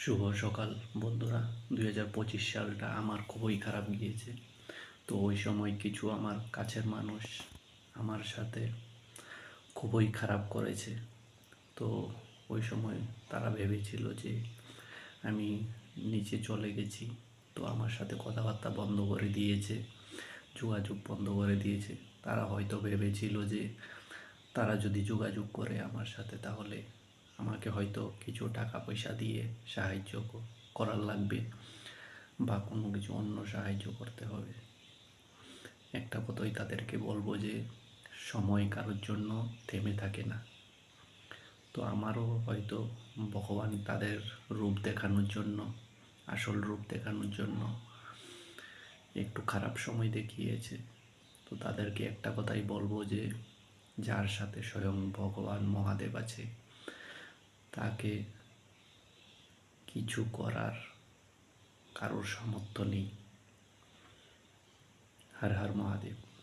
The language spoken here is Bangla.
শুভ সকাল বন্ধুরা। 2025 সালটা আমার খুবই খারাপ গিয়েছে। তো ওই সময় কিছু আমার কাছের মানুষ আমার সাথে খুবই খারাপ করেছে। তো ওই সময় তারা ভেবেছিল যে আমি নিচে চলে গেছি, তো আমার সাথে কথাবার্তা বন্ধ করে দিয়েছে, যোগাযোগ বন্ধ করে দিয়েছে। তারা হয়তো ভেবেছিল যে তারা যদি যোগাযোগ করে আমার সাথে, তাহলে আমাকে হয়তো কিছু টাকা পয়সা দিয়ে সাহায্য করার লাগবে, বা কোনো কিছু অন্য সাহায্য করতে হবে। একটা কথাই তাদেরকে বলবো যে সময় কারোর জন্য থেমে থাকে না। তো আমারও হয়তো ভগবান তাদের রূপ দেখানোর জন্য, আসল রূপ দেখানোর জন্য একটু খারাপ সময় দেখিয়েছে। তো তাদেরকে একটা কথাই বলবো যে যার সাথে স্বয়ং ভগবান মহাদেব আছে, তাকে কিছু করার কারোর সামর্থ্য নেই। হর হর মহাদেব।